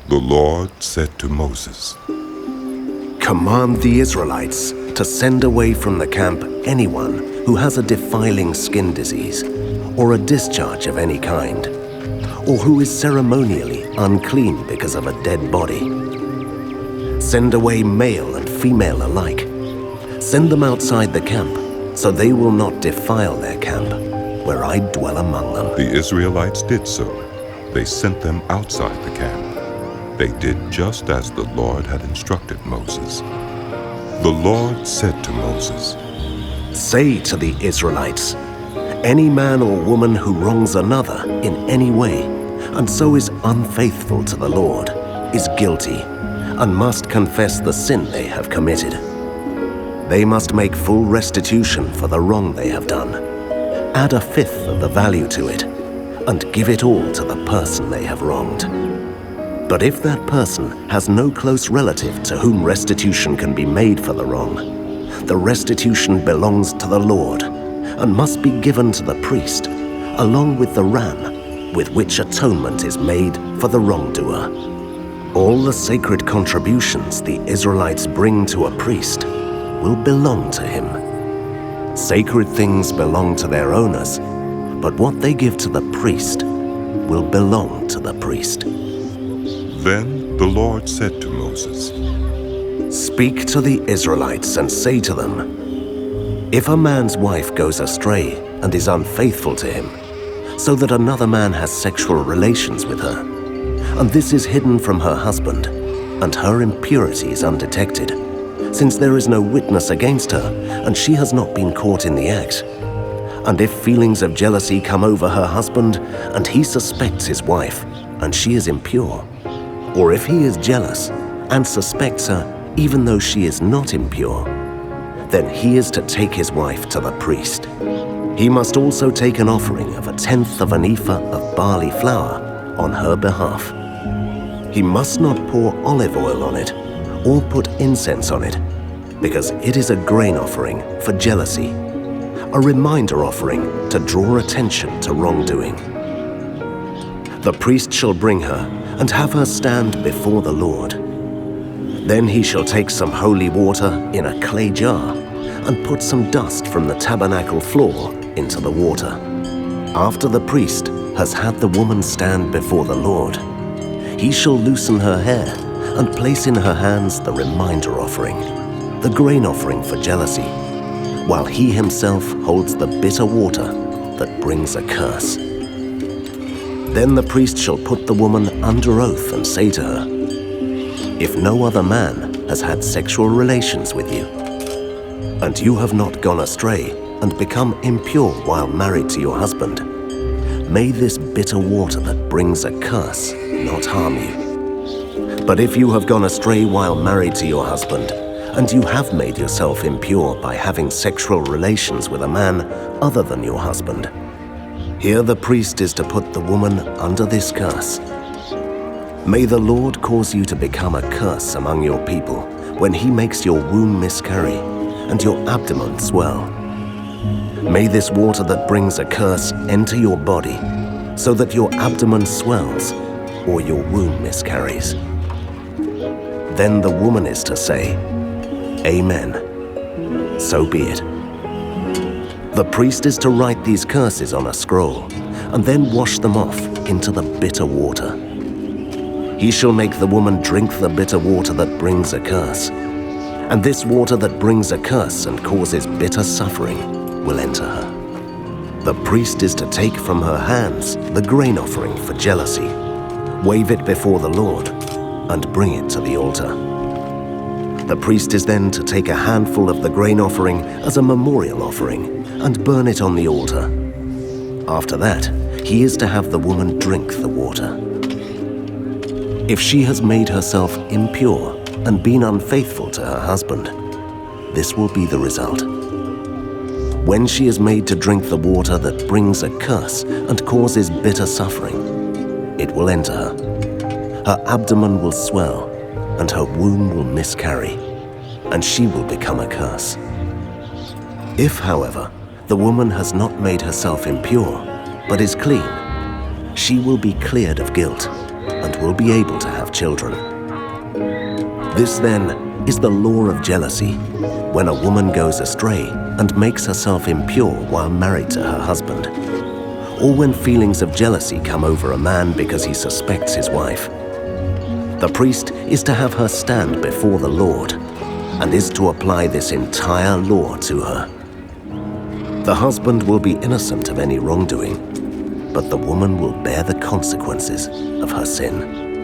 The Lord said to Moses, "Command the Israelites to send away from the camp anyone who has a defiling skin disease, or a discharge of any kind, or who is ceremonially unclean because of a dead body. Send away male and female alike. Send them outside the camp, so they will not defile their camp, where I dwell among them." The Israelites did so. They sent them outside the camp. They did just as the Lord had instructed Moses. The Lord said to Moses, "Say to the Israelites, any man or woman who wrongs another in any way, and so is unfaithful to the Lord, is guilty, and must confess the sin they have committed. They must make full restitution for the wrong they have done. Add a fifth of the value to it, and give it all to the person they have wronged. But if that person has no close relative to whom restitution can be made for the wrong, the restitution belongs to the Lord, and must be given to the priest, along with the ram, with which atonement is made for the wrongdoer. All the sacred contributions the Israelites bring to a priest will belong to him. Sacred things belong to their owners, but what they give to the priest will belong to the priest." Then the Lord said to Moses, "Speak to the Israelites and say to them, if a man's wife goes astray and is unfaithful to him, so that another man has sexual relations with her, and this is hidden from her husband, and her impurity is undetected, since there is no witness against her, and she has not been caught in the act, and if feelings of jealousy come over her husband, and he suspects his wife, and she is impure, or if he is jealous and suspects her even though she is not impure, then he is to take his wife to the priest. He must also take an offering of 1/10 of an ephah of barley flour on her behalf. He must not pour olive oil on it or put incense on it, because it is a grain offering for jealousy, a reminder offering to draw attention to wrongdoing. The priest shall bring her and have her stand before the Lord. Then he shall take some holy water in a clay jar and put some dust from the tabernacle floor into the water. After the priest has had the woman stand before the Lord, he shall loosen her hair and place in her hands the reminder offering, the grain offering for jealousy, while he himself holds the bitter water that brings a curse. Then the priest shall put the woman under oath and say to her, if no other man has had sexual relations with you, and you have not gone astray and become impure while married to your husband, may this bitter water that brings a curse not harm you. But if you have gone astray while married to your husband, and you have made yourself impure by having sexual relations with a man other than your husband, here the priest is to put the woman under this curse. May the Lord cause you to become a curse among your people when he makes your womb miscarry and your abdomen swell. May this water that brings a curse enter your body so that your abdomen swells or your womb miscarries. Then the woman is to say, Amen. So be it. The priest is to write these curses on a scroll and then wash them off into the bitter water. He shall make the woman drink the bitter water that brings a curse, and this water that brings a curse and causes bitter suffering will enter her. The priest is to take from her hands the grain offering for jealousy, wave it before the Lord, and bring it to the altar. The priest is then to take a handful of the grain offering as a memorial offering and burn it on the altar. After that, he is to have the woman drink the water. If she has made herself impure and been unfaithful to her husband, this will be the result. When she is made to drink the water that brings a curse and causes bitter suffering, it will enter her. Her abdomen will swell, and her womb will miscarry, and she will become a curse. If, however, the woman has not made herself impure, but is clean, she will be cleared of guilt and will be able to have children. This, then, is the law of jealousy, when a woman goes astray and makes herself impure while married to her husband, or when feelings of jealousy come over a man because he suspects his wife. The priest is to have her stand before the Lord and is to apply this entire law to her. The husband will be innocent of any wrongdoing, but the woman will bear the consequences of her sin.